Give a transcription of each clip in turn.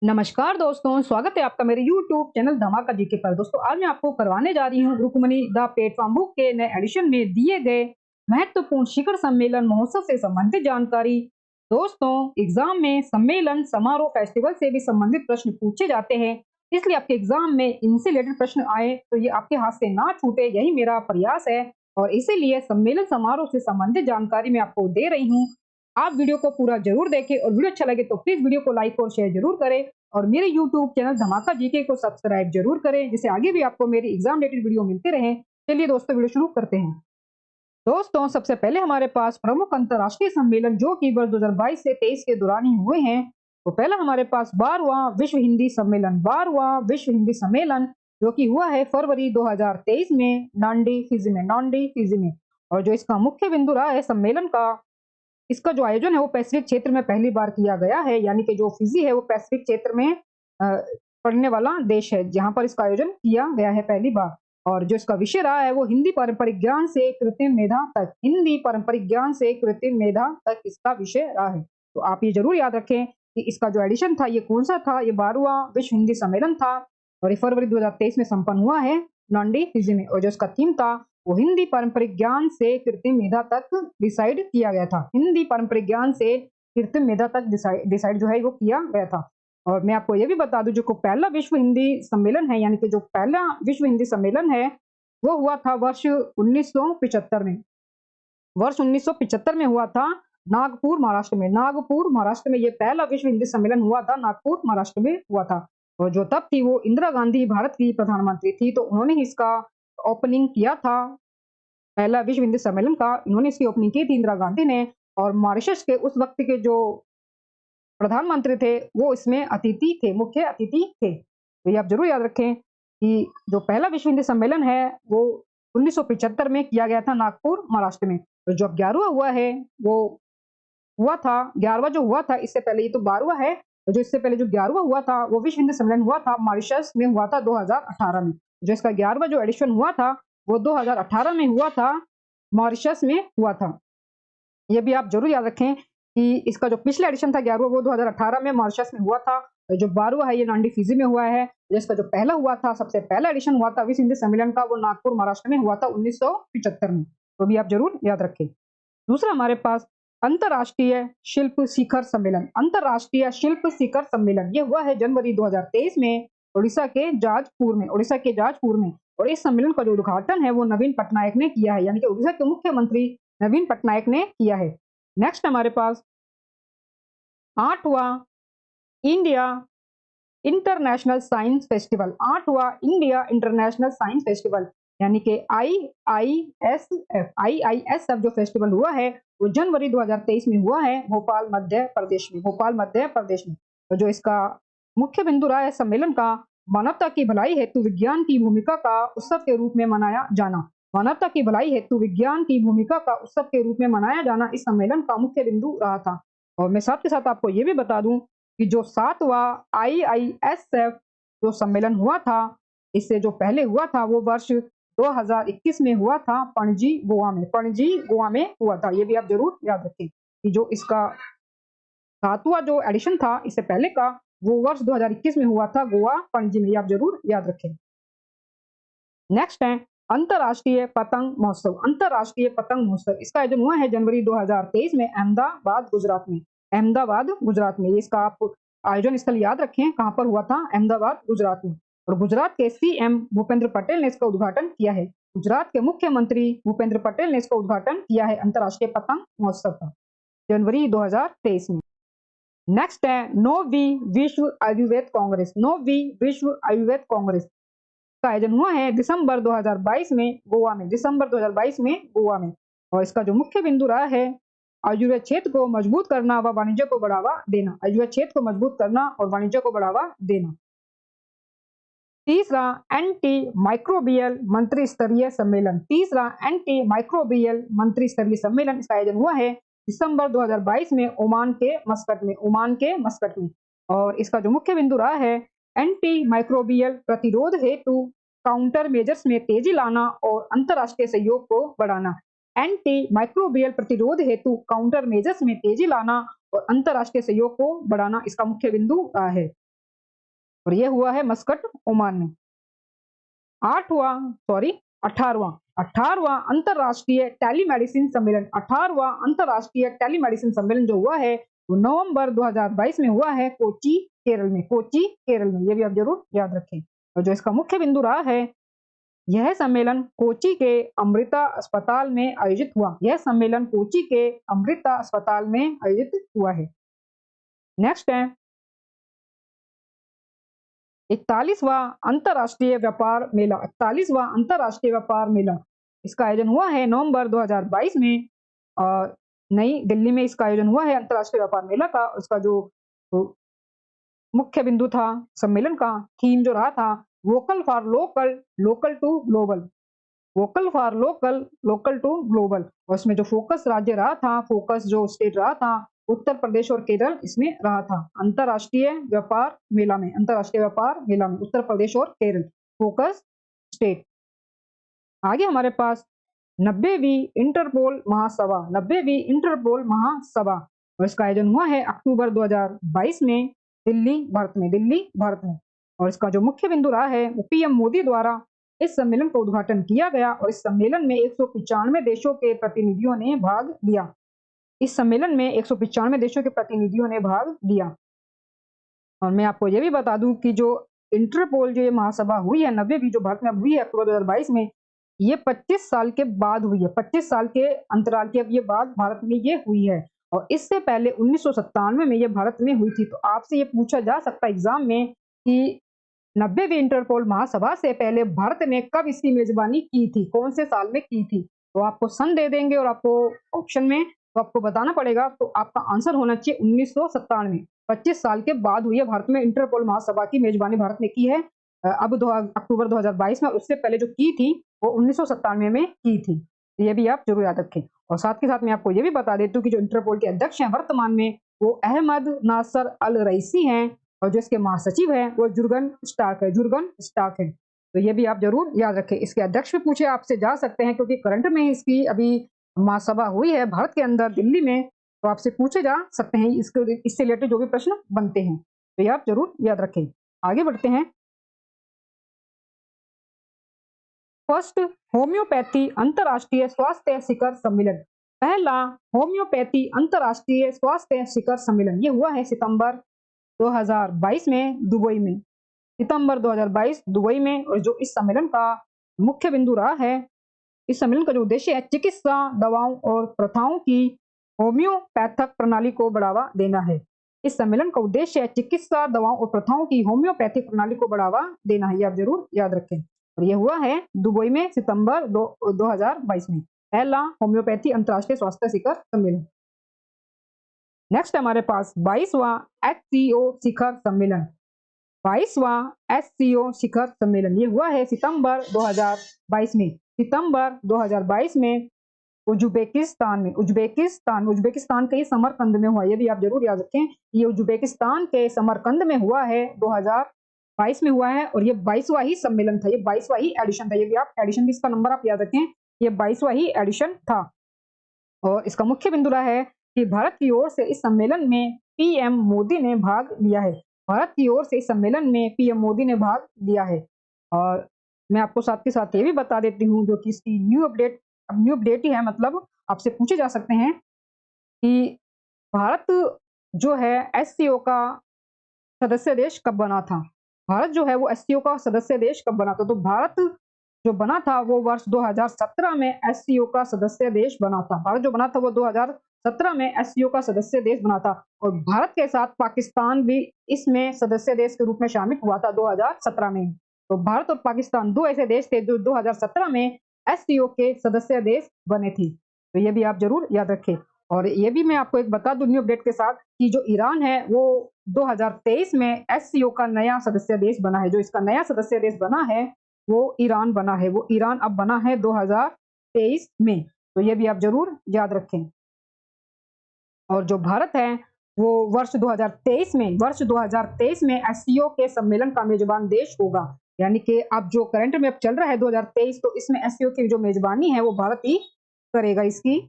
नमस्कार दोस्तों, स्वागत है आपका मेरे YouTube चैनल धमाका जीके पर। दोस्तों आज मैं आपको करवाने जा रही हूँ रुक्मणी द प्लेटफॉर्म बुक के नए एडिशन में दिए गए महत्वपूर्ण शिखर सम्मेलन महोत्सव से संबंधित जानकारी। दोस्तों एग्जाम में सम्मेलन समारोह फेस्टिवल से भी संबंधित प्रश्न पूछे जाते हैं, इसलिए आपके एग्जाम में इनसे रिलेटेड प्रश्न आए तो ये आपके हाथ से ना छूटे, यही मेरा प्रयास है। और इसीलिए सम्मेलन समारोह से संबंधित जानकारी मैं आपको दे रही हूँ। आप वीडियो को पूरा जरूर देखें और वीडियो अच्छा लगे तो प्लीज वीडियो को लाइक और शेयर जरूर करें और मेरे यूट्यूब चैनल धमाका जीके को सब्सक्राइब जरूर करें, जिससे आगे भी आपको मेरी एग्जाम रिलेटेड वीडियो मिलते रहे। चलिए दोस्तों वीडियो शुरू करते हैं। दोस्तों सबसे पहले हमारे पास प्रमुख अंतर्राष्ट्रीय सम्मेलन जो कि वर्ष 2022 से 23 के दौरान ही हुए हैं। तो पहला हमारे पास 12वां विश्व हिंदी सम्मेलन, 12वां विश्व हिंदी सम्मेलन जो कि हुआ है फरवरी 2023 में नांडी फिजी में। और जो इसका मुख्य बिंदु रहा है सम्मेलन का, इसका जो आयोजन है वो पैसिफिक क्षेत्र में पहली बार किया गया है, यानी कि जो फिजी है वो पैसिफिक क्षेत्र में पड़ने वाला देश है जहां पर इसका आयोजन किया गया है पहली बार। और जो इसका विषय रहा है वो हिंदी पारंपरिक ज्ञान से कृत्रिम मेधा तक, हिंदी पारंपरिक ज्ञान से कृत्रिम मेधा तक इसका विषय रहा है। तो आप ये जरूर याद रखें कि इसका जो एडिशन था ये कौन सा था, ये 12वां विश्व हिंदी सम्मेलन था और ये फरवरी 2023 में संपन्न हुआ है नांडी फिजी में। और जो इसका थीम था वो हिंदी पारंपरिक ज्ञान से कृत्रिम मेधा तक डिसाइड किया गया था, हिंदी पारंपरिक ज्ञान से कृत्रिम मेधा तक डिसाइड जो है वो किया गया था। और मैं आपको ये भी बता दूं, जो पहला विश्व हिंदी सम्मेलन है, यानी कि जो पहला विश्व हिंदी सम्मेलन है वो हुआ था वर्ष 1975 में। वर्ष 1975 में हुआ था नागपुर महाराष्ट्र में। नागपुर महाराष्ट्र में ये पहला विश्व हिंदी सम्मेलन हुआ था, नागपुर महाराष्ट्र में हुआ था। और जो तब थी वो इंदिरा गांधी भारत की प्रधानमंत्री थी, तो उन्होंने ही इसका ओपनिंग किया था। पहला विश्व हिंदी सम्मेलन का इन्होंने इसकी ओपनिंग की थी इंदिरा गांधी ने। और मॉरिशस के उस वक्त के जो प्रधानमंत्री थे वो इसमें अतिथि थे, मुख्य अतिथि थे। तो ये आप जरूर याद रखें कि जो पहला विश्व हिंदी सम्मेलन है वो 1975 में किया गया था नागपुर महाराष्ट्र में। तो जो अब 11वां हुआ है वो हुआ था, 11वां जो हुआ था इससे पहले, ये तो 12वां है, तो जो इससे पहले जो 11वां हुआ था वो विश्व हिंदी सम्मेलन हुआ था मॉरिशस में, हुआ था 2018 में। जो इसका 11वां जो एडिशन हुआ था वो 2018 में हुआ था, मॉरिशस में हुआ था। ये भी आप जरूर याद रखें कि इसका जो पिछला एडिशन था 11वां वो 2018 में मॉरिशस में हुआ था। और जो 12वां है ये नांडी फिजी में हुआ है। जिसका जो पहला हुआ था, सबसे पहला एडिशन हुआ था विश्व हिंदी सम्मेलन का, वो नागपुर महाराष्ट्र में हुआ था 1975 में। तो भी आप जरूर याद रखें। दूसरा हमारे पास अंतरराष्ट्रीय शिल्प शिखर सम्मेलन, अंतरराष्ट्रीय शिल्प शिखर सम्मेलन ये हुआ है जनवरी 2023 में उड़ीसा के जाजपुर में, उड़ीसा के जाजपुर में। और इस सम्मेलन का जो उद्घाटन है वो नवीन पटनायक ने किया है, यानी कि उड़ीसा के मुख्यमंत्री नवीन पटनायक ने किया है। नेक्स्ट हमारे पास 8वां इंडिया इंटरनेशनल साइंस फेस्टिवल, 8वां इंडिया इंटरनेशनल साइंस फेस्टिवल, यानी कि IISF जो फेस्टिवल हुआ है वो जनवरी 2023 में हुआ है भोपाल मध्य प्रदेश में, भोपाल मध्य प्रदेश में। तो जो इसका मुख्य बिंदु रहा है सम्मेलन का, मानवता की भलाई हेतु विज्ञान की भूमिका का उत्सव के रूप में मनाया जाना, मानवता की भलाई हेतु विज्ञान की भूमिका का उत्सव के रूप में मनाया जाना इस सम्मेलन का मुख्य बिंदु रहा था। और मैं साथ के साथ आपको ये भी बता दूं कि जो 7वां IISF जो सम्मेलन हुआ था, इससे जो पहले हुआ था वो वर्ष 2021 में हुआ था पणजी गोवा में, पणजी गोवा में हुआ था। ये भी आप जरूर याद रखें कि जो इसका 7वां जो एडिशन था इससे पहले का वो वर्ष 2021 में हुआ था गोवा पणजी में, ये आप जरूर याद रखें। नेक्स्ट है अंतरराष्ट्रीय पतंग महोत्सव, अंतरराष्ट्रीय पतंग महोत्सव इसका आयोजन हुआ है जनवरी 2023 में अहमदाबाद गुजरात में, अहमदाबाद गुजरात में। इसका आप आयोजन स्थल याद रखें कहां पर हुआ था, अहमदाबाद गुजरात में। और गुजरात के CM भूपेंद्र पटेल ने इसका उद्घाटन किया है, गुजरात के मुख्यमंत्री भूपेंद्र पटेल ने इसका उद्घाटन किया है अंतरराष्ट्रीय पतंग महोत्सव का जनवरी 2023 में। नेक्स्ट है 9वीं विश्व आयुर्वेद कांग्रेस, 9वीं विश्व आयुर्वेद कांग्रेस का आयोजन हुआ है दिसंबर 2022 में गोवा में, दिसंबर 2022 में गोवा में। और इसका जो मुख्य बिंदु रहा है आयुर्वेद क्षेत्र को मजबूत करना व वाणिज्य को बढ़ावा देना, आयुर्वेद क्षेत्र को मजबूत करना और वाणिज्य को बढ़ावा देना। तीसरा एंटी माइक्रोबियल मंत्री स्तरीय सम्मेलन, तीसरा एंटी माइक्रोबियल मंत्री स्तरीय सम्मेलन इसका आयोजन हुआ है दिसंबर 2022 में ओमान के मस्कट में, ओमान के मस्कट में। और इसका जो मुख्य बिंदु रहा है एंटी माइक्रोबियल प्रतिरोध हेतु काउंटर मेजर्स में तेजी लाना और अंतरराष्ट्रीय सहयोग को बढ़ाना, एंटी माइक्रोबियल प्रतिरोध हेतु काउंटर मेजर्स में तेजी लाना और अंतरराष्ट्रीय सहयोग को बढ़ाना इसका मुख्य बिंदु रहा है। और ये हुआ है मस्कट, ओमान में। 18वां अंतरराष्ट्रीय टेलीमेडिसिन सम्मेलन, 18वां अंतरराष्ट्रीय टेलीमेडिसिन सम्मेलन जो हुआ है वो नवंबर 2022 में हुआ है कोच्चि, केरल में। कोच्चि, केरल में, ये भी आप जरूर याद रखें। और जो इसका मुख्य बिंदु रहा है, यह सम्मेलन कोच्चि के अमृता अस्पताल में आयोजित हुआ। यह सम्मेलन कोच्चि के अमृता अस्पताल में आयोजित हुआ है। नेक्स्ट है 41वां अंतरराष्ट्रीय व्यापार मेला। 41वां अंतरराष्ट्रीय व्यापार मेला, इसका आयोजन हुआ है नवंबर 2022 में नई दिल्ली में। इसका आयोजन हुआ है अंतरराष्ट्रीय व्यापार मेला का। उसका जो मुख्य बिंदु था सम्मेलन का, थीम जो रहा था, vocal for local, local to global. Vocal for local, local to global. और इसमें जो फोकस राज्य रहा था, फोकस जो स्टेट रहा था, उत्तर प्रदेश और केरल इसमें रहा था। अंतरराष्ट्रीय व्यापार मेला में, अंतरराष्ट्रीय व्यापार मेला में उत्तर प्रदेश और केरल फोकस स्टेट। आगे हमारे पास 90वीं इंटरपोल महासभा, 90वीं इंटरपोल महासभा, और इसका आयोजन हुआ है अक्टूबर 2022 में दिल्ली, भारत में। दिल्ली, भारत में। और इसका जो मुख्य बिंदु रहा है वो पीएम मोदी द्वारा इस सम्मेलन का उद्घाटन किया गया। और इस सम्मेलन में 195 देशों के प्रतिनिधियों ने भाग लिया। इस सम्मेलन में 195 देशों के प्रतिनिधियों ने भाग लिया। और मैं आपको ये भी बता दूं कि जो इंटरपोल जो ये महासभा हुई है 90वीं, जो भारत में हुई है अक्टूबर 2022 में, ये 25 साल के बाद हुई है। 25 साल के अंतराल के अब ये बाद भारत में ये हुई है। और इससे पहले 1997 में ये भारत में हुई थी। तो आपसे ये पूछा जा सकता है एग्जाम में कि 90वीं इंटरपोल महासभा से पहले भारत ने कब इसकी मेजबानी की थी, कौन से साल में की थी। तो आपको सन दे देंगे और आपको ऑप्शन में तो आपको बताना पड़ेगा। तो आपका आंसर होना चाहिए 1997। 25 साल के बाद हुई है भारत में इंटरपोल महासभा की मेजबानी भारत ने की है अब अक्टूबर 2022 में। उससे पहले जो की थी वो 1997 में की थी। ये भी आप जरूर याद रखें। और साथ के साथ मैं आपको ये भी बता देती हूँ कि जो इंटरपोल के अध्यक्ष हैं वर्तमान में वो अहमद नासर अल रईसी हैं। और जो इसके महासचिव है वो जुर्गन स्टार्क है, जुर्गन स्टार्क है। तो ये भी आप जरूर याद रखें। इसके अध्यक्ष भी पूछे आपसे जा सकते हैं क्योंकि करंट में इसकी अभी महासभा हुई है भारत के अंदर दिल्ली में। तो आपसे पूछे जा सकते हैं इससे रिलेटेड जो भी प्रश्न बनते हैं, तो ये आप जरूर याद रखें। आगे बढ़ते हैं। फर्स्ट होम्योपैथी अंतरराष्ट्रीय स्वास्थ्य शिखर सम्मेलन। पहला होम्योपैथी अंतरराष्ट्रीय स्वास्थ्य शिखर सम्मेलन ये हुआ है सितंबर 2022 में दुबई में। सितंबर 2022 दुबई में। और जो इस सम्मेलन का मुख्य बिंदु रहा है, इस सम्मेलन का जो उद्देश्य है चिकित्सा दवाओं और प्रथाओं की होम्योपैथिक प्रणाली को बढ़ावा देना है। इस सम्मेलन का उद्देश्य है चिकित्सा दवाओं और प्रथाओं की होम्योपैथिक प्रणाली को बढ़ावा देना है। ये आप जरूर याद रखें। और ये हुआ है दुबई में सितंबर 2022 में, पहला होम्योपैथी अंतरराष्ट्रीय स्वास्थ्य शिखर सम्मेलन। नेक्स्ट हमारे पास 22वां एचसीओ शिखर सम्मेलन। 22वां एचसीओ शिखर सम्मेलन ये हुआ है सितंबर 2022 में। सितंबर 2022 में उज्बेकिस्तान में, उज्बेकिस्तान के समरकंद में हुआ। ये भी आप जरूर याद रखें। ये उज्बेकिस्तान के समरकंद में हुआ है, 2022 में हुआ है। और ये 22वां ही सम्मेलन था, ये 22वां ही एडिशन था। ये भी आप एडिशन भी इसका नंबर आप याद रखें, ये 22वां ही एडिशन था। और इसका मुख्य बिंदु रहा है कि भारत की ओर से इस सम्मेलन में पीएम मोदी ने भाग लिया है। भारत की ओर से इस सम्मेलन में पीएम मोदी ने भाग लिया है। और मैं आपको साथ के साथ ये भी बता देती हूँ जो कि इसकी न्यू अपडेट, अब न्यू अपडेट ही है, मतलब आपसे पूछे जा सकते हैं कि भारत जो है एससीओ का सदस्य देश कब बना था। भारत जो है वो एससीओ का सदस्य देश कब बना था। तो भारत जो बना था वो वर्ष 2017 में एससीओ का सदस्य देश बना था। भारत जो बना था वो 2017 में एससीओ का सदस्य देश बना था। और भारत के साथ पाकिस्तान भी इसमें सदस्य देश के रूप में शामिल हुआ था 2017 में। तो भारत और पाकिस्तान दो ऐसे देश थे जो 2017 में एससीओ के सदस्य देश बने थे। तो ये भी आप जरूर याद रखें। और ये भी मैं आपको एक बता दूं न्यू अपडेट के साथ कि जो ईरान है वो 2023 में एससीओ का नया सदस्य देश बना है। जो इसका नया सदस्य देश बना है वो ईरान बना है। वो ईरान अब बना है 2023 में। तो ये भी आप जरूर याद रखें। और जो भारत है वो वर्ष 2023 में एससीओ के सम्मेलन का मेजबान देश होगा। यानी कि अब जो करंट में अब चल रहा है 2023, तो इसमें एससीओ की जो मेजबानी है वो भारत ही करेगा इसकी।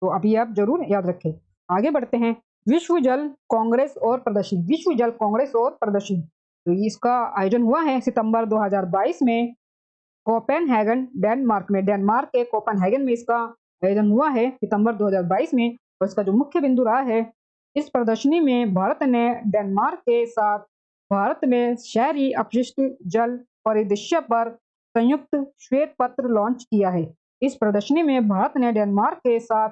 तो अभी आप जरूर याद रखें। आगे बढ़ते हैं। विश्व जल कांग्रेस और प्रदर्शनी। विश्व जल कांग्रेस और प्रदर्शनी। तो इसका आयोजन हुआ है सितंबर 2022 में कोपेनहेगन डेनमार्क में। डेनमार्क के कोपेनहेगन में इसका आयोजन हुआ है सितंबर 2022 में। और इसका जो मुख्य बिंदु रहा है, इस प्रदर्शनी में भारत ने डेनमार्क के साथ भारत में शहरी अपशिष्ट जल परिदृश्य पर संयुक्त श्वेत पत्र लॉन्च किया है। इस प्रदर्शनी में भारत ने डेनमार्क के साथ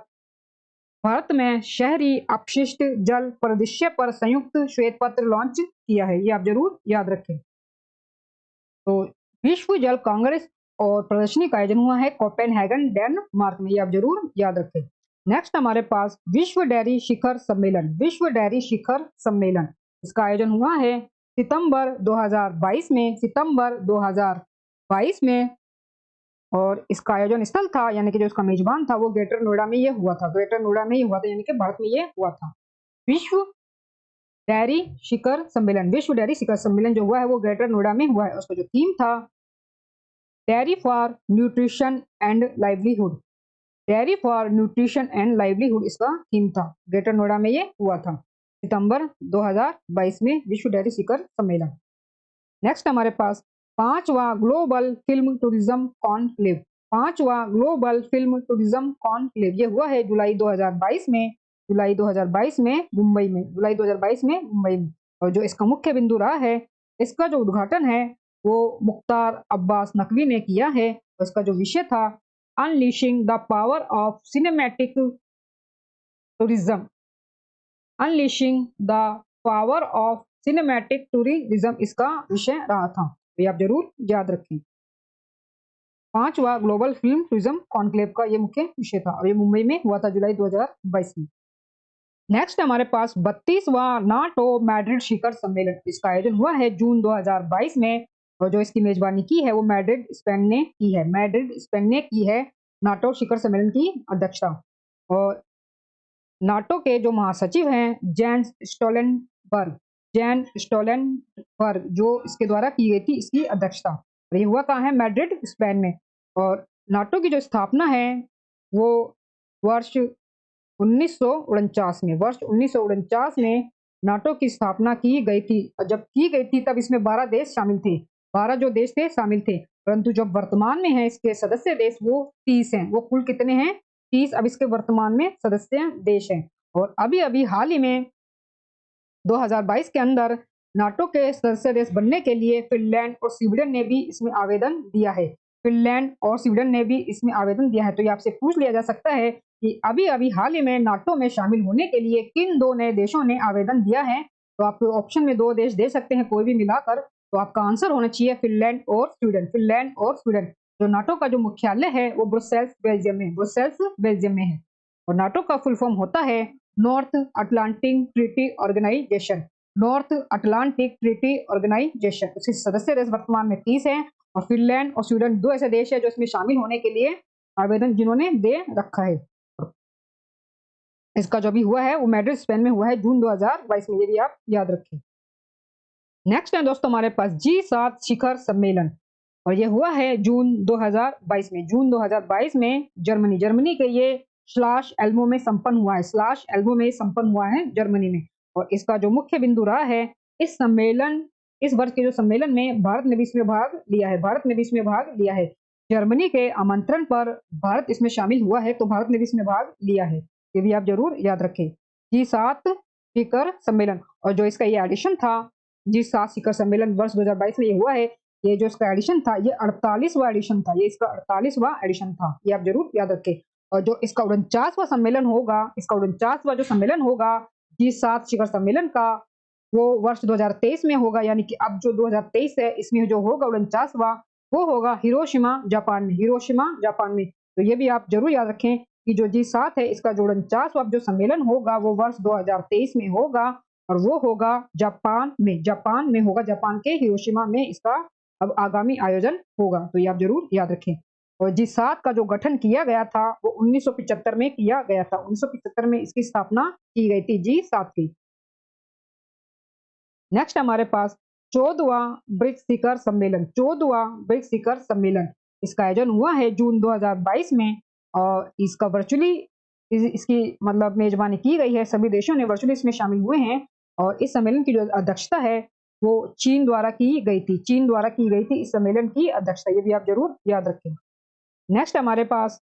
भारत में शहरी अपशिष्ट जल परिदृश्य पर संयुक्त श्वेत पत्र लॉन्च किया है। ये आप जरूर याद रखें। तो विश्व जल कांग्रेस और प्रदर्शनी का आयोजन हुआ है कोपेनहेगन डेनमार्क में। ये आप जरूर याद रखें। नेक्स्ट हमारे पास विश्व डेयरी शिखर सम्मेलन। विश्व डेयरी शिखर सम्मेलन, इसका आयोजन हुआ है सितंबर 2022 में। सितंबर 2022 में। और इसका आयोजन स्थल था, यानी कि जो इसका मेजबान था, वो ग्रेटर नोएडा में ये हुआ था। ग्रेटर नोएडा में ये हुआ था, यानी कि भारत में ये हुआ था। विश्व डेयरी शिखर सम्मेलन, विश्व डेयरी शिखर सम्मेलन जो हुआ है वो ग्रेटर नोएडा में हुआ है। उसका जो थीम था, dairy for nutrition and livelihood. Dairy for nutrition and livelihood इसका थीम था। ग्रेटर नोएडा में ये हुआ था सितंबर 2022 में, विश्व डेयरी शिखर सम्मेलन। नेक्स्ट हमारे पास 5वां ग्लोबल फिल्म टूरिज्म कॉन्क्लेव। 5वां ग्लोबल फिल्म टूरिज्म कॉन्क्लेव ये हुआ है जुलाई 2022 में। जुलाई 2022 में मुंबई में। जुलाई 2022 में मुंबई में। और जो इसका मुख्य बिंदु रहा है, इसका जो उद्घाटन है वो मुख्तार अब्बास नकवी ने किया है। और इसका जो विषय था, unleashing the power of cinematic tourism. Unleashing the power of cinematic tourism इसका विषय रहा था। तो ये आप जरूर याद रखें। 5वां ग्लोबल फिल्म टूरिज्म कॉन्क्लेव का ये मुख्य विषय था और ये मुंबई में हुआ था जुलाई 2022 में। नेक्स्ट हमारे पास 32वां नाटो मैड्रिड शिखर सम्मेलन, इसका आयोजन हुआ है जून 2022 में। और जो इसकी मेजबानी की है वो मैड्रिड स्पेन ने की है। मैड्रिड स्पेन ने की है नाटो शिखर सम्मेलन की अध्यक्षता। और नाटो के जो महासचिव हैं जेंस स्टोलनबर्ग, जेन स्टोलनबर्ग, जो इसके द्वारा की गई थी इसकी अध्यक्षता। और ये हुआ कहाँ है, मैड्रिड स्पेन में। और नाटो की जो स्थापना है वो वर्ष 1949 में, वर्ष 1949 में नाटो की स्थापना की गई थी। जब की गई थी तब इसमें 12 देश शामिल थे। 12 जो देश थे शामिल थे, परंतु जब वर्तमान में है इसके सदस्य देश वो 30 हैं। वो कुल कितने हैं, 30 अब इसके वर्तमान में सदस्य देश हैं। और अभी अभी हाल ही में 2022 के अंदर नाटो के सदस्य देश बनने के लिए फिनलैंड और स्वीडन ने भी इसमें आवेदन दिया है। फिनलैंड और स्वीडन ने भी इसमें आवेदन दिया है। तो ये आपसे पूछ लिया जा सकता है कि अभी अभी हाल ही में नाटो में शामिल होने के लिए किन 2 नए देशों ने आवेदन दिया है। तो आप ऑप्शन में 2 देश दे सकते हैं, कोई भी मिलाकर। तो आपका आंसर होना चाहिए फिनलैंड और स्वीडन। फिनलैंड और स्वीडन। जो नाटो का जो मुख्यालय है वो ब्रुसेल्स बेल्जियम में, ब्रुसेल्स बेल्जियम में है। और नाटो का फुल फॉर्म होता है North Atlantic Treaty Organization. North Atlantic Treaty Organization. उसके सदस्य देश वर्तमान में 30 हैं। और फिनलैंड और स्वीडन 2 ऐसे देश है जो इसमें शामिल होने के लिए आवेदन जिन्होंने दे रखा है। इसका जो भी हुआ है वो मैड्रिड स्पेन में हुआ है जून 2022 में, ये भी आप याद रखें। नेक्स्ट है दोस्तों हमारे पास G7 शिखर सम्मेलन। और ये हुआ है जून 2022 में। जून 2022 में जर्मनी के ये स्लाश एल्मो में संपन्न हुआ है। स्लाश एल्मो में संपन्न हुआ है जर्मनी में। और इसका जो मुख्य बिंदु रहा है, इस वर्ष के जो सम्मेलन में भारत ने भी इसमें भाग लिया है। भारत ने भी इसमें भाग लिया है। जर्मनी के आमंत्रण पर भारत इसमें शामिल हुआ है, तो भारत ने भी इसमें भाग लिया है। ये भी आप जरूर याद रखें। G7 शिखर सम्मेलन। और जो इसका ये एडिशन था, G7 शिखर सम्मेलन वर्ष 2022 में ये हुआ है। ये जो इसका एडिशन था ये 48वां एडिशन था। ये इसका 48वां एडिशन था, ये आप जरूर याद रखें। और जो इसका 49वां सम्मेलन होगा, इसका 49वां जो सम्मेलन होगा G7 शिखर सम्मेलन का, वो वर्ष 2023 में होगा। यानी कि अब जो 2023 है इसमें जो होगा 49वां, वो होगा हिरोशिमा जापान में। हिरोशिमा जापान में। तो ये भी आप जरूर याद रखें कि जो G7 है इसका जो 49वां जो सम्मेलन होगा वो वर्ष 2023 में होगा। और वो होगा जापान में। जापान में होगा, जापान के हिरोशिमा में इसका अब आगामी आयोजन होगा। तो ये आप जरूर याद रखें। और G7 का जो गठन किया गया था वो 1975 में किया गया था। 1975 में इसकी स्थापना की गई थी G7 की। नेक्स्ट हमारे पास 14वां ब्रिक्स शिखर सम्मेलन। 14वां ब्रिक्स शिखर सम्मेलन, इसका आयोजन हुआ है जून 2022 में। और इसका वर्चुअली इसकी मतलब मेजबानी की गई है। सभी देशों ने वर्चुअली इसमें शामिल हुए हैं। और इस सम्मेलन की जो अध्यक्षता है वो चीन द्वारा की गई थी, चीन द्वारा की गई थी इस सम्मेलन की अध्यक्षता, ये भी आप जरूर याद रखें। नेक्स्ट हमारे पास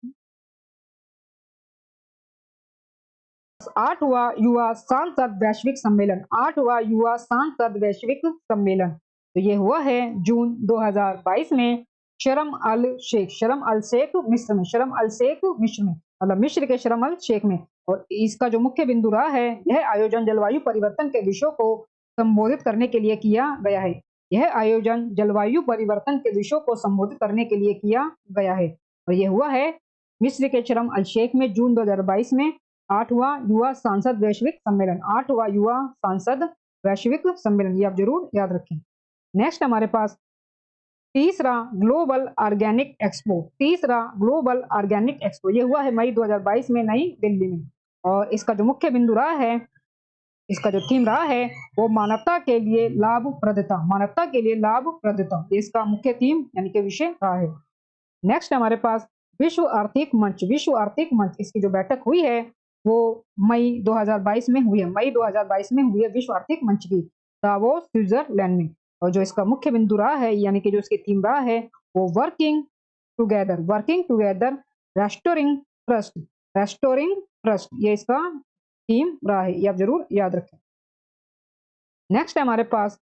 8वां युवा सांसद वैश्विक सम्मेलन, 8वां युवा सांसद वैश्विक सम्मेलन, तो ये हुआ है जून 2022 में शर्म अल शेख मिस्र में, शर्म अल शेख मिस्र में, मतलब मिस्र के शर्म अल शेख में। और इसका जो मुख्य बिंदु रहा है, यह आयोजन जलवायु परिवर्तन के विषयों को संबोधित करने के लिए किया गया है। यह आयोजन जलवायु परिवर्तन के विषयों को संबोधित करने के लिए किया गया है और यह हुआ है मिस्र के शर्म अल शेख में जून 2022 में। 8वां युवा सांसद वैश्विक सम्मेलन, 8वां युवा सांसद वैश्विक सम्मेलन, ये आप जरूर याद रखें। नेक्स्ट हमारे पास तीसरा ग्लोबल ऑर्गेनिक एक्सपो, तीसरा ग्लोबल ऑर्गेनिक एक्सपो, ये हुआ है मई 2022 में नई दिल्ली में। और इसका जो मुख्य बिंदु रहा है, इसका जो थीम रहा है वो मानवता के लिए लाभप्रदता, मानवता के लिए लाभप्रदता, ये इसका मुख्य थीम यानी कि विषय रहा है। नेक्स्ट हमारे पास विश्व आर्थिक मंच, विश्व आर्थिक मंच, इसकी जो बैठक हुई है वो मई 2022 में हुई है, मई 2022 में हुई है विश्व आर्थिक मंच की दावोस स्विट्जरलैंड में। और जो इसका मुख्य बिंदु रहा है यानी कि जो इसकी थीम रहा है वो working together restoring trust, restoring trust, ये इसका थीम रहा है, ये आप जरूर याद रखें। नेक्स्ट है हमारे पास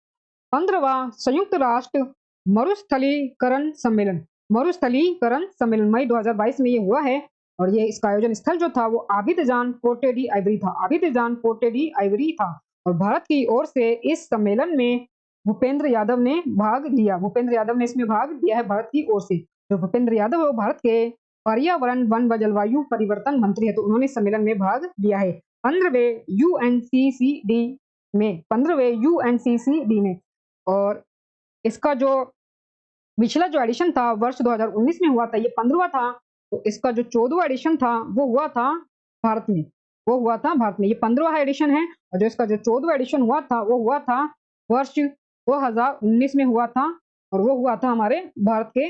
15वां संयुक्त राष्ट्र मरुस्थलीकरण सम्मेलन, मरुस्थलीकरण सम्मेलन मई 2022 में ये हुआ है। और ये इसका आयोजन स्थल जो था वो आबिदजान पोर्टे डी आइवरी था, आबिदजान पोर्टे डी आइवरी था। और भारत की ओर से इस सम्मेलन में भूपेंद्र यादव ने भाग लिया, भूपेंद्र यादव ने इसमें भाग लिया है भारत की ओर से। जो भूपेंद्र यादव है वो भारत के पर्यावरण वन व जलवायु परिवर्तन मंत्री है, तो उन्होंने सम्मेलन में भाग लिया है 15वें यूएनसीसीडी में, 15वें यूएनसीसीडी में। और इसका जो पिछला जो एडिशन था वर्ष 2019 में हुआ था, ये 15वां था। तो इसका जो 14वां एडिशन था वो हुआ था भारत में, वो हुआ था भारत में, ये 15वां एडिशन है। और जो इसका जो 14वां एडिशन हुआ था वो हुआ था वर्ष 2019 में हुआ था और वो हुआ था हमारे भारत के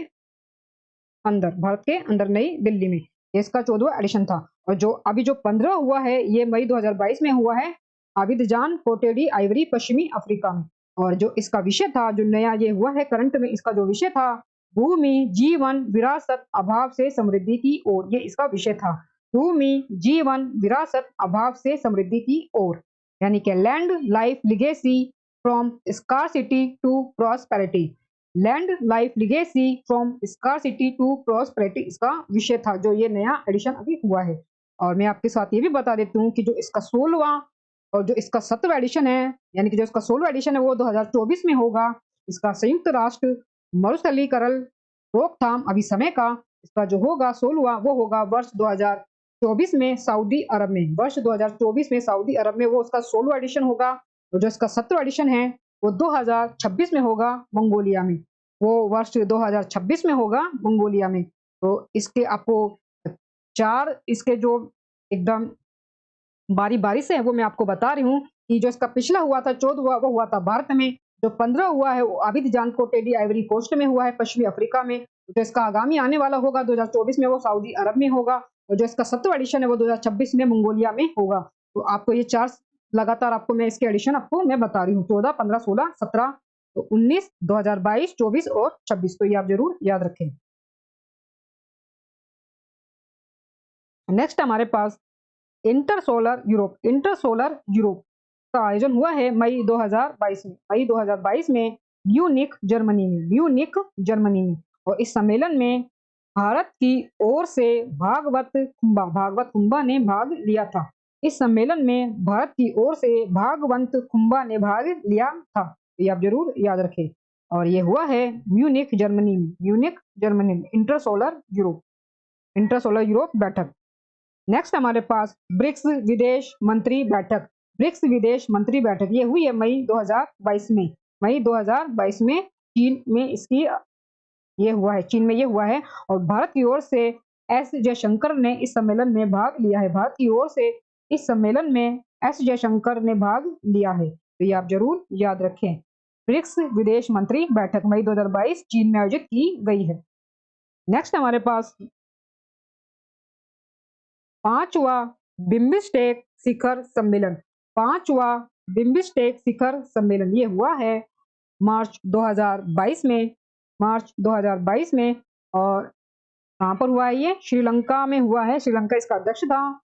अंदर नई दिल्ली में, ये इसका 14वां एडिशन था। और जो अभी जो 15 हुआ है ये मई 2022 में हुआ है आबिदजान कोटेडी आइवरी पश्चिमी अफ्रीका में। और जो इसका विषय था, जो नया ये हुआ है करंट में, इसका जो विषय था भूमि जीवन विरासत अभाव से समृद्धि की ओर, ये इसका विषय था भूमि जीवन विरासत अभाव से समृद्धि की ओर, यानी कि land life legacy from scarcity to prosperity, land life legacy from scarcity to prosperity, इसका विषय था जो ये नया एडिशन अभी हुआ है। और मैं आपके साथ ये भी बता देती हूँ कि जो इसका 16वां और जो इसका 7वां एडिशन है, यानी कि जो इसका 16वां एडिशन है वो 2024 में होगा। इसका संयुक्त राष्ट्र मरुस्थलीकरण रोकथाम अभिसमय का इसका जो होगा 16वां वो होगा वर्ष 2024 में सऊदी अरब में, वर्ष 2024 में सऊदी अरब में वो उसका 16वां एडिशन होगा। और जो इसका 17वां एडिशन है वो 2026 में होगा मंगोलिया में, वो वर्ष 2026 में होगा मंगोलिया में। तो इसके आपको 4 इसके जो एकदम बारी बारी से है वो मैं आपको बता रही हूँ कि जो इसका पिछला हुआ था 14वां वो हुआ था भारत में, जो 15 हुआ है वो आबिदजान कोटेडी आइवरी कोस्ट में हुआ है पश्चिमी अफ्रीका में। जो इसका आगामी आने वाला होगा 2024 में वो सऊदी अरब में होगा। और जो इसका 7वां एडिशन है वो 2026 में मंगोलिया में होगा। तो आपको ये 4 लगातार आपको मैं इसके एडिशन आपको मैं बता रही हूँ 14, 15, 16, 17, तो 19, 2022, 24 और 26, तो ये आप जरूर याद रखें। नेक्स्ट हमारे पास इंटरसोलर यूरोप का आयोजन हुआ है मई 2022 में, मई 2022 में म्यूनिख जर्मनी में। और इस सम्मेलन में भारत की ओर से भागवत खुम्बा ने भाग लिया था। इस सम्मेलन में भारत की ओर से भागवंत खुम्बा ने भाग लिया था, ये आप जरूर याद रखें। और ये हुआ है म्यूनिख जर्मनी में, इंटरसोलर यूरोप बैठक। नेक्स्ट हमारे पास ब्रिक्स विदेश मंत्री बैठक, ब्रिक्स विदेश मंत्री बैठक ये हुई है मई 2022 में, मई 2022 में चीन में इसकी ये हुआ है, चीन में ये हुआ है। और भारत की ओर से एस जयशंकर ने इस सम्मेलन में भाग लिया है, भारत की ओर से इस सम्मेलन में एस जयशंकर ने भाग लिया है, तो ये आप जरूर याद रखें। ब्रिक्स विदेश मंत्री बैठक मई 2022 चीन में आयोजित की गई है। नेक्स्ट हमारे पास 5वां बिम्बिस्टेक शिखर सम्मेलन, 5वां बिम्बिस्टेक शिखर सम्मेलन ये हुआ है मार्च 2022 में, मार्च 2022 में। और कहाँ पर हुआ है ये? श्रीलंका में हुआ है। श्रीलंका इसका अध्यक्ष था।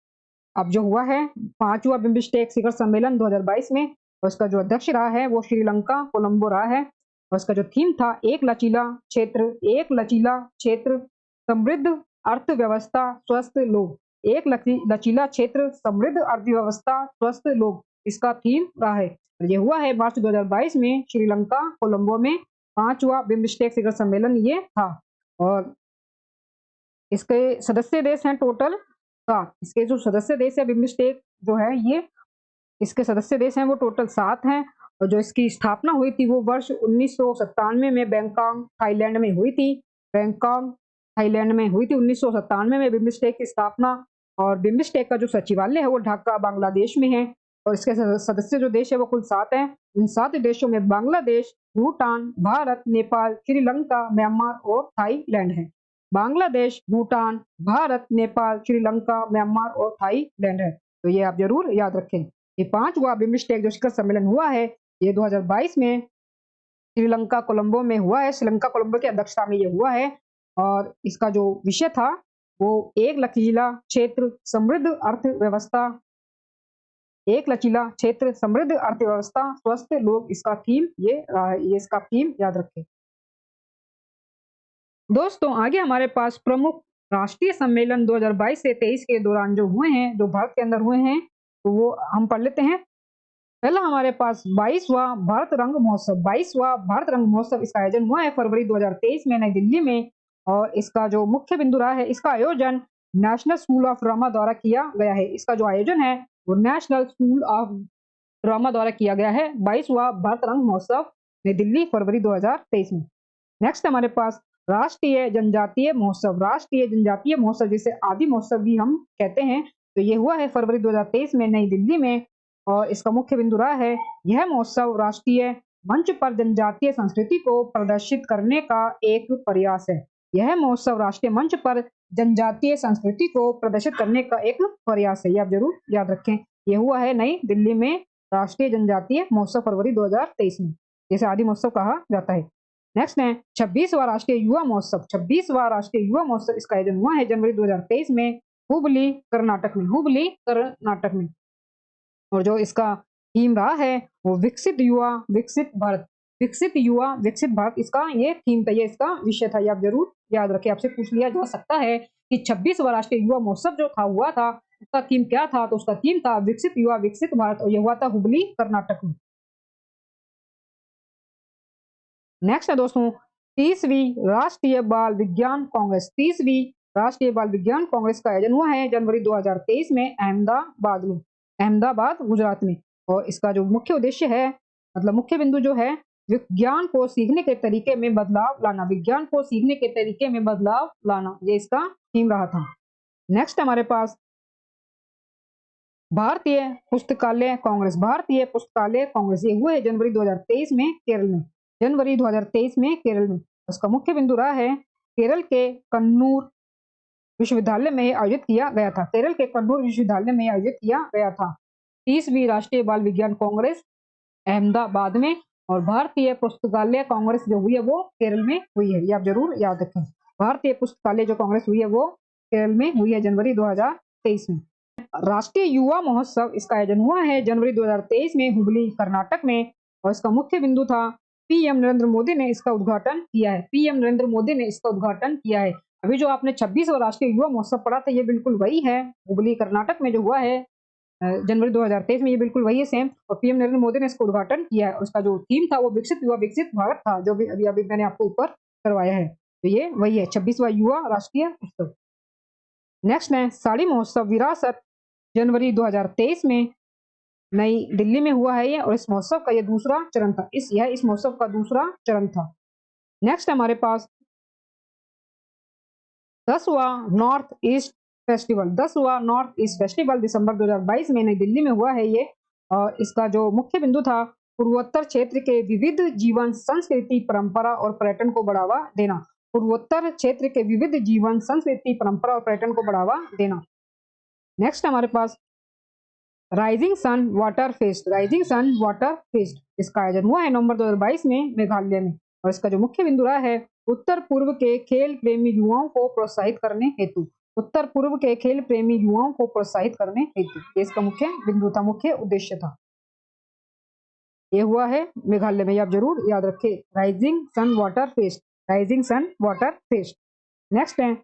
अब जो हुआ है 5वां बिम्स्टेक शिखर सम्मेलन 2022 में, और इसका जो अध्यक्ष रहा है वो श्रीलंका कोलंबो रहा है। और इसका जो थीम था एक लचीला क्षेत्र, एक लचीला क्षेत्र, समृद्ध अर्थव्यवस्था, स्वस्थ लोग। एक लचीला क्षेत्र, समृद्ध अर्थव्यवस्था, स्वस्थ लोग, इसका थीम रहा है। और ये हुआ है मार्च 2022 में श्रीलंका कोलंबो में 5वां बिम्स्टेक शिखर सम्मेलन ये था। और इसके सदस्य देश हैं टोटल 7। इसके जो सदस्य देश है बिम्स्टेक जो है ये, इसके सदस्य देश हैं वो टोटल 7 हैं। और जो इसकी स्थापना हुई थी वो वर्ष 1997 में बैंकॉक थाईलैंड में हुई थी। बैंकॉक थाईलैंड में हुई थी 1997 में बिम्स्टेक की स्थापना। और बिम्स्टेक का जो सचिवालय है वो ढाका बांग्लादेश में है। और इसके सदस्य जो देश है वो कुल 7 हैं। इन 7 देशों में बांग्लादेश, भूटान, भारत, नेपाल, श्रीलंका, म्यांमार और थाईलैंड है। बांग्लादेश, भूटान, भारत, नेपाल, श्रीलंका, म्यांमार और थाईलैंड है। तो ये आप जरूर याद रखें। ये 5वां बिम्स्टेक जो शिखर सम्मेलन हुआ है ये 2022 में श्रीलंका कोलंबो में हुआ है। श्रीलंका कोलंबो की अध्यक्षता में ये हुआ है। और इसका जो विषय था वो एक लचीला क्षेत्र, समृद्ध अर्थव्यवस्था, एक लचीला क्षेत्र, समृद्ध अर्थव्यवस्था, स्वस्थ लोग, इसका थीम ये इसका थीम याद रखें। दोस्तों आगे हमारे पास प्रमुख राष्ट्रीय सम्मेलन 2022 से 23 के दौरान जो हुए हैं, जो भारत के अंदर हुए हैं, तो वो हम पढ़ लेते हैं। पहला हमारे पास 22वां भारत रंग महोत्सव। 22वां भारत रंग महोत्सव इसका आयोजन हुआ है फरवरी 2023 में नई दिल्ली में। और इसका जो मुख्य बिंदु रहा है, इसका आयोजन नेशनल स्कूल ऑफ ड्रामा द्वारा किया गया है। इसका जो आयोजन है वो नेशनल स्कूल ऑफ ड्रामा द्वारा किया गया है। 22वां भारत रंग महोत्सव नई दिल्ली फरवरी 2023 में। नेक्स्ट हमारे पास राष्ट्रीय जनजातीय महोत्सव। राष्ट्रीय जनजातीय महोत्सव जिसे आदि महोत्सव भी हम कहते हैं, तो ये हुआ है फरवरी 2023 में नई दिल्ली में। और इसका मुख्य बिंदु रहा है, यह महोत्सव राष्ट्रीय मंच पर जनजातीय संस्कृति को प्रदर्शित करने का एक प्रयास है। यह महोत्सव राष्ट्रीय मंच पर जनजातीय संस्कृति को प्रदर्शित करने का एक प्रयास है। ये आप जरूर याद रखें। ये हुआ है नई दिल्ली में राष्ट्रीय जनजातीय महोत्सव फरवरी 2023 में, जिसे आदि महोत्सव कहा जाता है। नेक्स्ट है 26वां राष्ट्रीय युवा महोत्सव। 26वां राष्ट्रीय युवा महोत्सव इसका आयोजन हुआ है जनवरी 2023 में हुबली कर्नाटक में, हुबली कर्नाटक में। और जो इसका थीम रहा है वो विकसित युवा विकसित भारत, विकसित युवा विकसित भारत, इसका ये थीम था, ये इसका विषय था। ये आप जरूर याद रखें। आपसे पूछ लिया जा सकता है कि 26वां राष्ट्रीय युवा महोत्सव जो था हुआ था उसका थीम क्या था, तो उसका थीम था विकसित युवा विकसित भारत, और ये हुआ था हुबली कर्नाटक में। नेक्स्ट है दोस्तों 30वीं राष्ट्रीय बाल विज्ञान कांग्रेस। 30वीं राष्ट्रीय बाल विज्ञान कांग्रेस का आयोजन हुआ है जनवरी 2023 में अहमदाबाद में, अहमदाबाद गुजरात में। और इसका जो मुख्य उद्देश्य है, मतलब मुख्य बिंदु जो है, विज्ञान को सीखने के तरीके में बदलाव लाना, विज्ञान को सीखने के तरीके में बदलाव लाना, ये इसका थीम रहा था। नेक्स्ट हमारे पास भारतीय पुस्तकालय कांग्रेस। भारतीय पुस्तकालय कांग्रेस ये हुए जनवरी 2023 में केरल में, जनवरी 2023 में केरल में। उसका मुख्य बिंदु रहा है केरल के कन्नूर विश्वविद्यालय में आयोजित किया गया था। केरल के कन्नूर विश्वविद्यालय में आयोजित किया गया था 30वीं राष्ट्रीय बाल विज्ञान कांग्रेस अहमदाबाद में। और भारतीय पुस्तकालय कांग्रेस जो हुई है वो केरल में हुई है। ये आप जरूर याद रखें। भारतीय पुस्तकालय जो कांग्रेस हुई है वो केरल में हुई है जनवरी 2023 में। राष्ट्रीय युवा महोत्सव इसका आयोजन हुआ है जनवरी 2023 में हुबली कर्नाटक में। और इसका मुख्य बिंदु था पीएम नरेंद्र मोदी ने इसका उद्घाटन किया है। पीएम नरेंद्र मोदी ने इसका उद्घाटन किया है। अभी जो आपने 26वां राष्ट्रीय युवा महोत्सव पढ़ा था ये बिल्कुल वही है, हुबली कर्नाटक में जो हुआ है जनवरी 2023 में, ये बिल्कुल वही है सेम। और पीएम नरेंद्र मोदी ने इसका उद्घाटन किया है। और उसका जो थीम था वो विकसित युवा विकसित भारत था, जो भी अभी अभी मैंने आपको ऊपर करवाया है। तो ये वही है 26वां युवा राष्ट्रीय उत्सव। नेक्स्ट है साड़ी महोत्सव विरासत, जनवरी 2023 में नई दिल्ली में हुआ है ये। और इस महोत्सव का ये दूसरा चरण था, इस महोत्सव का दूसरा चरण था। नेक्स्ट हमारे पास 10वां नॉर्थ ईस्ट फेस्टिवल। 10वां नॉर्थ ईस्ट फेस्टिवल दिसंबर 2022 में नई दिल्ली में हुआ है ये। और इसका जो मुख्य बिंदु था पूर्वोत्तर क्षेत्र के विविध जीवन, संस्कृति, परंपरा और पर्यटन को बढ़ावा देना। पूर्वोत्तर क्षेत्र के विविध जीवन, संस्कृति, परंपरा और पर्यटन को बढ़ावा देना। नेक्स्ट हमारे पास rising sun water fest, rising sun water fest इसका आयोजन हुआ है नवंबर 2022 में मेघालय में। और इसका जो मुख्य बिंदु रहा है उत्तर पूर्व के खेल प्रेमी युवाओं को प्रोत्साहित करने हेतु, उत्तर पूर्व के खेल प्रेमी युवाओं को प्रोत्साहित करने हेतु ये इसका मुख्य बिंदु था, मुख्य उद्देश्य था। ये हुआ है मेघालय में, ये आप जरूर याद रखें, rising sun water fest, rising sun water fest. Next है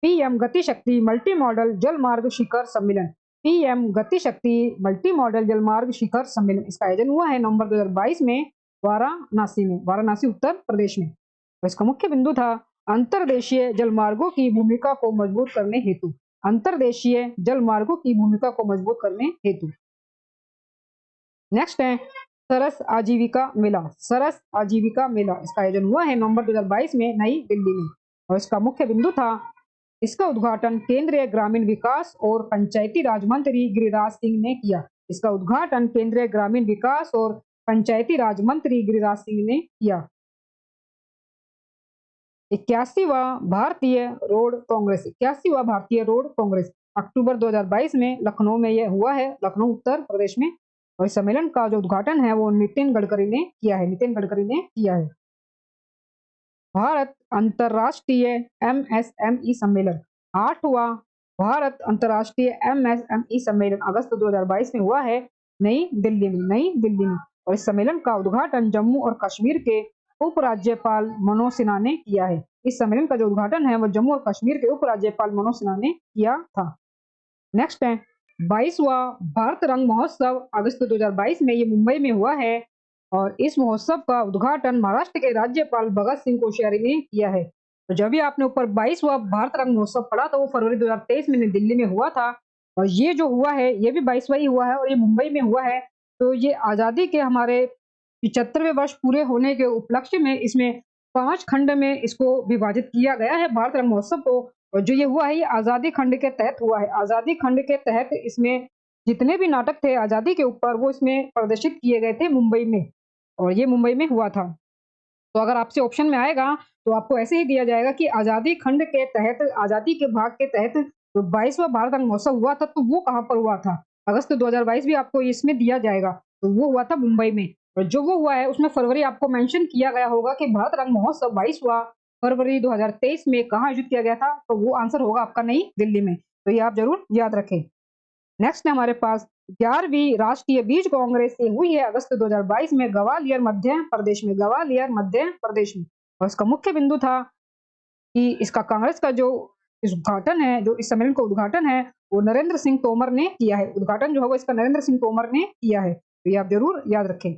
PM Gati Shakti multi modal जल मार्ग शिखर सम्मेलन, PM Gati Shakti multi modal जल मार्ग शिखर सम्मेलन इसका आयोजन हुआ है नवंबर 2022 में वाराणसी में, वाराणसी उत्तर प्रदेश में। और इसका मुख्य बिंदु था अंतर्देशीय जलमार्गों की भूमिका को मजबूत करने हेतु, अंतर्देशीय जलमार्गों की भूमिका को मजबूत करने हेतु। नेक्स्ट है सरस आजीविका मेला, सरस आजीविका मेला इसका आयोजन हुआ है नवंबर 2022 में नई दिल्ली में। और इसका मुख्य बिंदु था, इसका उद्घाटन केंद्रीय ग्रामीण विकास और पंचायती राज मंत्री गिरिराज सिंह ने किया, इसका उद्घाटन केंद्रीय ग्रामीण विकास और पंचायती राज मंत्री गिरिराज सिंह ने किया। 81वां भारतीय रोड कांग्रेस, 81वां भारतीय रोड कांग्रेस अक्टूबर 2022 में लखनऊ में यह हुआ है, लखनऊ उत्तर प्रदेश में। और इस सम्मेलन का जो उद्घाटन है वो नितिन गडकरी ने किया है, नितिन गडकरी ने किया है। भारत अंतर्राष्ट्रीय एमएसएमई सम्मेलन, 8वां भारत अंतर्राष्ट्रीय एमएसएमई सम्मेलन अगस्त 2022 में हुआ है नई दिल्ली में, नई दिल्ली में। और इस सम्मेलन का उद्घाटन जम्मू और कश्मीर के उपराज्यपाल मनोज सिन्हा ने किया है। इस सम्मेलन का जो उद्घाटन है वो जम्मू और कश्मीर के उपराज्यपाल मनोज सिन्हा ने किया था। नेक्स्ट है 22वां भारत रंग महोत्सव अगस्त 2022 में ये मुंबई में हुआ है। और इस महोत्सव का उद्घाटन महाराष्ट्र के राज्यपाल भगत सिंह कोश्यारी ने किया है। तो जब भी आपने ऊपर 22वां भारत रंग महोत्सव पढ़ा था वो फरवरी 2023 में दिल्ली में हुआ था। और ये जो हुआ है ये भी 22वां ही हुआ है और ये मुंबई में हुआ है। तो ये आजादी के हमारे 75वें वर्ष पूरे होने के उपलक्ष्य में इसमें 5 खंड में इसको विभाजित किया गया है भारत रंग महोत्सव को। और जो ये हुआ है ये आजादी खंड के तहत हुआ है, आजादी खंड के तहत इसमें जितने भी नाटक थे आजादी के ऊपर वो इसमें प्रदर्शित किए गए थे मुंबई में। और ये मुंबई में हुआ था। तो अगर आपसे ऑप्शन में आएगा तो आपको ऐसे ही दिया जाएगा कि आजादी खंड के तहत, आजादी के भाग के तहत तो 22वां भारत रंग महोत्सव हुआ था, तो वो कहाँ पर हुआ था? अगस्त 2022 भी आपको इसमें दिया जाएगा, तो वो हुआ था मुंबई में। और जो वो हुआ है उसमें फरवरी आपको मेंशन किया गया होगा कि भारत रंग महोत्सव 22वां फरवरी 2023 में कहाँ आयोजित किया गया था, तो वो आंसर होगा आपका नई दिल्ली में। तो ये आप जरूर याद रखें। नेक्स्ट है हमारे पास 11वीं राष्ट्रीय बीज कांग्रेस ये हुई है अगस्त 2022 में ग्वालियर मध्य प्रदेश में, ग्वालियर मध्य प्रदेश में। और इसका मुख्य बिंदु था कि इसका कांग्रेस का जो इस उद्घाटन है, जो इस सम्मेलन का उद्घाटन है वो नरेंद्र सिंह तोमर ने किया है। उद्घाटन जो होगा इसका नरेंद्र सिंह तोमर ने किया है, तो ये आप जरूर याद रखें।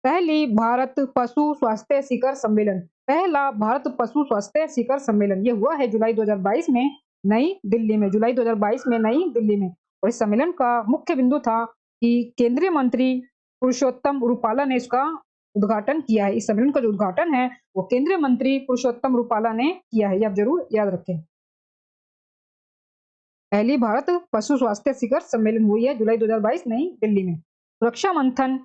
पहली भारत पशु स्वास्थ्य शिखर सम्मेलन, पहला भारत पशु स्वास्थ्य शिखर सम्मेलन ये हुआ है जुलाई 2022 में नई दिल्ली में, जुलाई 2022 में नई दिल्ली में। और इस सम्मेलन का मुख्य बिंदु था कि केंद्रीय मंत्री पुरुषोत्तम रूपाला ने इसका उद्घाटन किया है। इस सम्मेलन का जो उद्घाटन है वो केंद्रीय मंत्री पुरुषोत्तम रूपाला ने किया है, ये आप जरूर याद रखें। पहली भारत पशु स्वास्थ्य शिखर सम्मेलन हुई है जुलाई 2022 नई दिल्ली में। सुरक्षा मंथन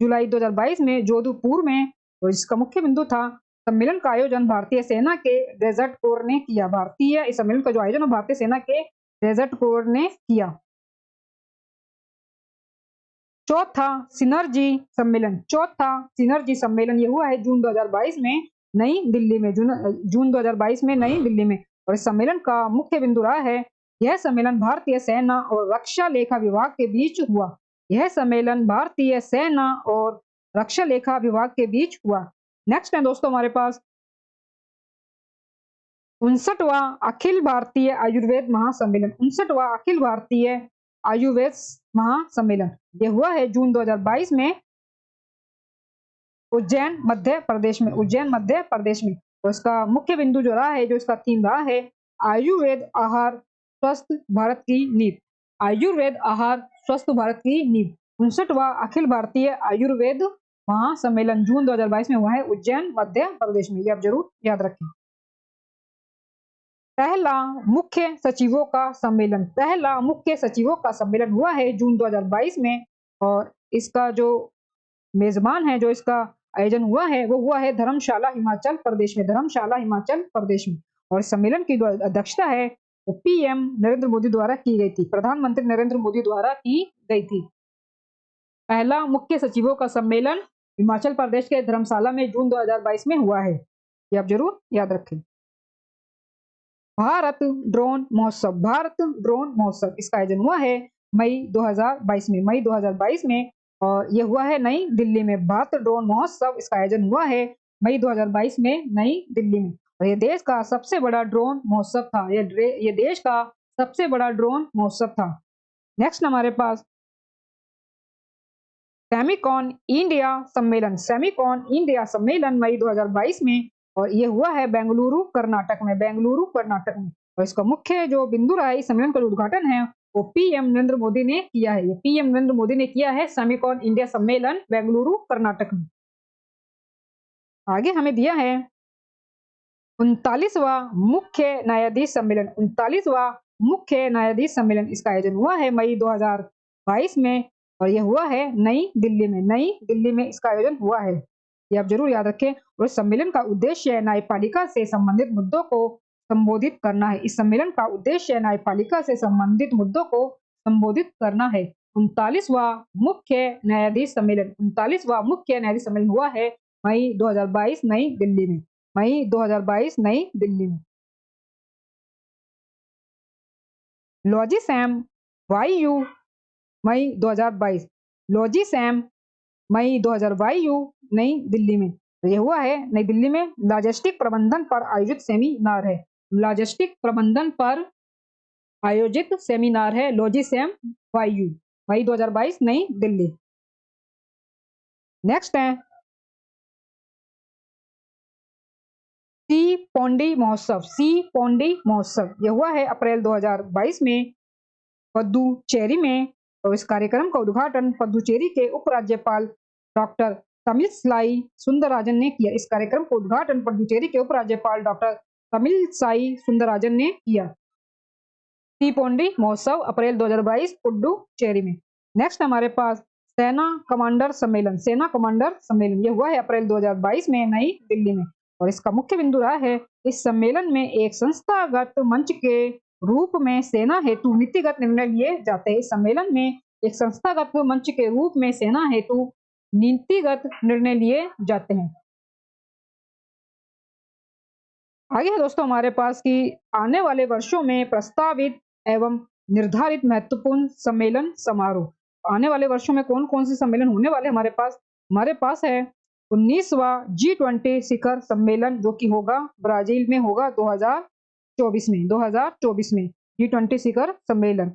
जुलाई 2022 में जोधपुर में, और इसका मुख्य बिंदु था सम्मेलन का आयोजन भारतीय सेना के डेजर्ट कोर ने किया। भारतीय इस सम्मेलन का जो आयोजन भारतीय सेना के डेजर्ट कोर ने किया। चौथा सिनर्जी सम्मेलन, चौथा सिनर्जी सम्मेलन ये हुआ है जून 2022 में नई दिल्ली में, जून 2022 में नई दिल्ली में। और इस सम्मेलन का मुख्य बिंदु रहा है, यह सम्मेलन भारतीय सेना और रक्षा लेखा विभाग के बीच हुआ। यह सम्मेलन भारतीय सेना और रक्षा लेखा विभाग के बीच हुआ। नेक्स्ट है दोस्तों हमारे पास 59वां अखिल भारतीय आयुर्वेद महासम्मेलन, 59वां अखिल भारतीय आयुर्वेद महासम्मेलन ये हुआ है जून 2022 में उज्जैन मध्य प्रदेश में, उज्जैन मध्य प्रदेश में। तो इसका मुख्य बिंदु जो रहा है, जो इसका थीम रहा है, आयुर्वेद आहार स्वस्थ भारत की नींव, आयुर्वेद आहार स्वस्थ भारत की नींव। 59वां अखिल भारतीय आयुर्वेद महासम्मेलन जून 2022 में हुआ है उज्जैन मध्य प्रदेश में, ये आप जरूर याद रखें। पहला मुख्य सचिवों का सम्मेलन, पहला मुख्य सचिवों का सम्मेलन हुआ है जून 2022 में। और इसका जो मेजबान है, जो इसका आयोजन हुआ है वो हुआ है धर्मशाला हिमाचल प्रदेश में, धर्मशाला हिमाचल प्रदेश में। और सम्मेलन की जो अध्यक्षता है वो पीएम नरेंद्र मोदी द्वारा की गई थी, प्रधानमंत्री नरेंद्र मोदी द्वारा की गई थी। पहला मुख्य सचिवों का सम्मेलन हिमाचल प्रदेश के धर्मशाला में जून 2022 में हुआ है, ये आप जरूर याद रखें। भारत ड्रोन महोत्सव, भारत ड्रोन महोत्सव इसका आयोजन हुआ है मई 2022 में, मई 2022 में, और ये हुआ है नई दिल्ली में। भारत ड्रोन महोत्सव इसका आयोजन हुआ है मई 2022 में नई दिल्ली में, और ये देश का सबसे बड़ा ड्रोन महोत्सव था। ये देश का सबसे बड़ा ड्रोन महोत्सव था। नेक्स्ट हमारे पास सेमिकॉन इंडिया सम्मेलन, सेमिकॉन इंडिया सम्मेलन मई 2022 में, और ये हुआ है बेंगलुरु कर्नाटक में, बेंगलुरु कर्नाटक में। और इसका मुख्य जो बिंदु रहा है इस सम्मेलन का उद्घाटन है वो पीएम नरेंद्र मोदी ने किया है। ये पीएम नरेंद्र मोदी ने किया है सेमिकॉन इंडिया सम्मेलन बेंगलुरु कर्नाटक में। आगे हमें दिया है 39वां मुख्य न्यायाधीश सम्मेलन, 39वां मुख्य न्यायाधीश सम्मेलन इसका आयोजन हुआ है मई 2022 में, और यह हुआ है नई दिल्ली में, नई दिल्ली में इसका आयोजन हुआ है, ये आप जरूर याद रखें। और इस सम्मेलन का उद्देश्य न्यायपालिका से संबंधित मुद्दों को संबोधित करना है। इस सम्मेलन का उद्देश्य न्यायपालिका से संबंधित मुद्दों को संबोधित करना है। 39वां मुख्य न्यायाधीश सम्मेलन, 39वां मुख्य न्यायाधीश सम्मेलन हुआ है मई 2022 नई दिल्ली में, मई 2022 नई दिल्ली में। लॉजिसैम वायु मई 2022, लॉजिसैम मई 2022 नई दिल्ली में, ये हुआ है नई दिल्ली में। लॉजिस्टिक प्रबंधन पर आयोजित सेमिनार है, लॉजिस्टिक प्रबंधन पर आयोजित सेमिनार है लॉजिसैम वायु, मई 2022 नई दिल्ली। नेक्स्ट है सी पोंडी महोत्सव, सी पोंडी महोत्सव, यह हुआ है अप्रैल 2022 में पुदुचेरी में, और इस कार्यक्रम का उद्घाटन पुदुचेरी के उपराज्यपाल डॉक्टर तमिलसाई सुंदरराजन ने किया। इस कार्यक्रम का उद्घाटन पुदुचेरी के उपराज्यपाल डॉक्टर तमिलसाई सुंदरराजन ने किया। सी पोंडी महोत्सव अप्रैल 2022 पुदुचेरी में। नेक्स्ट हमारे पास सेना कमांडर सम्मेलन, सेना कमांडर सम्मेलन, यह हुआ है अप्रैल 2022 में नई दिल्ली में, और इसका मुख्य बिंदु रहा है इस सम्मेलन में एक संस्थागत मंच के रूप में सेना हेतु नीतिगत निर्णय लिए जाते हैं। इस सम्मेलन में एक संस्थागत मंच के रूप में सेना हेतु नीतिगत निर्णय लिए जाते हैं। आगे है दोस्तों हमारे पास कि आने वाले वर्षों में प्रस्तावित एवं निर्धारित महत्वपूर्ण सम्मेलन समारोह। आने वाले वर्षों में कौन कौन से सम्मेलन होने वाले हमारे पास है 19वां G20 शिखर सम्मेलन, जो कि होगा ब्राजील में, होगा 2024 में, 2024 में G20 शिखर सम्मेलन।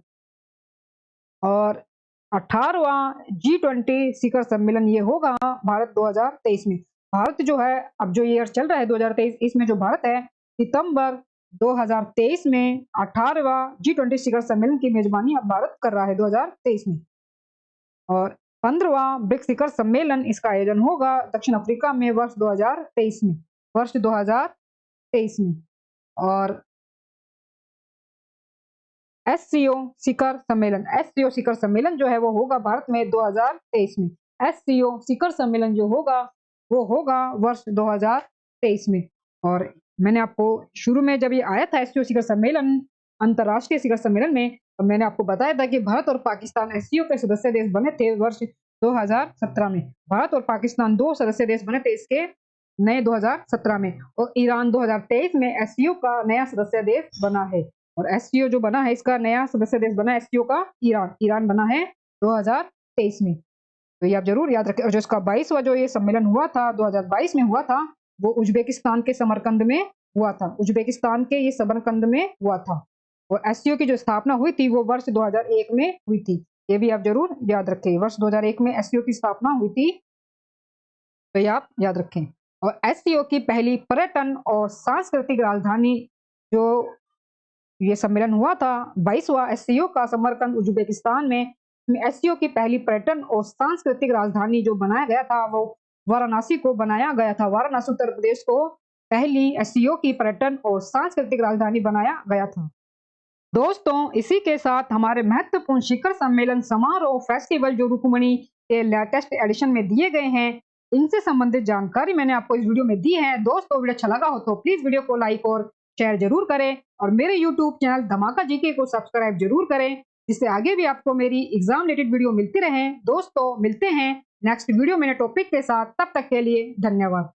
और 18वां G20 शिखर सम्मेलन ये होगा भारत 2023 में। भारत जो है अब जो ईयर चल रहा है 2023, इसमें जो भारत है सितंबर 2023 में 18वां G20 शिखर सम्मेलन की मेजबानी अब भारत कर रहा है 2023 में। और 15वां ब्रिक्स शिखर सम्मेलन इसका आयोजन होगा दक्षिण अफ्रीका में वर्ष 2023 में, वर्ष 2023 में। और एससीओ शिखर सम्मेलन, एससीओ शिखर सम्मेलन जो है वो होगा भारत में 2023 में। एससीओ शिखर सम्मेलन जो होगा वो होगा वर्ष 2023 में। और मैंने आपको शुरू में जब ये आया था एससीओ शिखर सम्मेलन, अंतरराष्ट्रीय शिखर सम्मेलन में, तो मैंने आपको बताया था कि भारत और पाकिस्तान एससीओ के सदस्य देश बने थे वर्ष 2017 में। भारत और पाकिस्तान 2 सदस्य देश बने थे इसके नए 2017 में, और ईरान 2023 में एससीओ का नया सदस्य देश बना है। और एससीओ जो बना है इसका नया सदस्य देश बना है एससीओ का ईरान, ईरान बना है 2023 में, तो ये आप जरूर याद रखें। और जो इसका 22वां जो ये सम्मेलन हुआ था 2022 में हुआ था, वो उज्बेकिस्तान के समरकंद में हुआ था, उज्बेकिस्तान के ये समरकंद में हुआ था। और एससीओ की जो स्थापना हुई थी वो वर्ष 2001 में हुई थी, ये भी आप जरूर याद रखें। वर्ष 2001 में एससीओ की स्थापना हुई थी, तो ये आप याद रखें। और एससीओ की पहली पर्यटन और सांस्कृतिक राजधानी जो ये सम्मेलन हुआ था 22वां एससीओ का समरकंद उज्बेकिस्तान में, एससीओ की पहली पर्यटन और सांस्कृतिक राजधानी जो बनाया गया था वो वाराणसी को बनाया गया था। वाराणसी उत्तर प्रदेश को पहली एससीओ की पर्यटन और सांस्कृतिक राजधानी बनाया गया था। दोस्तों इसी के साथ हमारे महत्वपूर्ण शिखर सम्मेलन समारोह फेस्टिवल जो रुक्मणी के लेटेस्ट एडिशन में दिए गए हैं, इनसे संबंधित जानकारी मैंने आपको इस वीडियो में दी है। दोस्तों वीडियो अच्छा लगा हो तो प्लीज वीडियो को लाइक और शेयर जरूर करें और मेरे यूट्यूब चैनल धमाका जीके को सब्सक्राइब जरूर करें, जिससे आगे भी आपको मेरी एग्जाम रिलेटेड वीडियो मिलती रहे। दोस्तों मिलते हैं नेक्स्ट वीडियो में नए टॉपिक के साथ, तब तक के लिए धन्यवाद।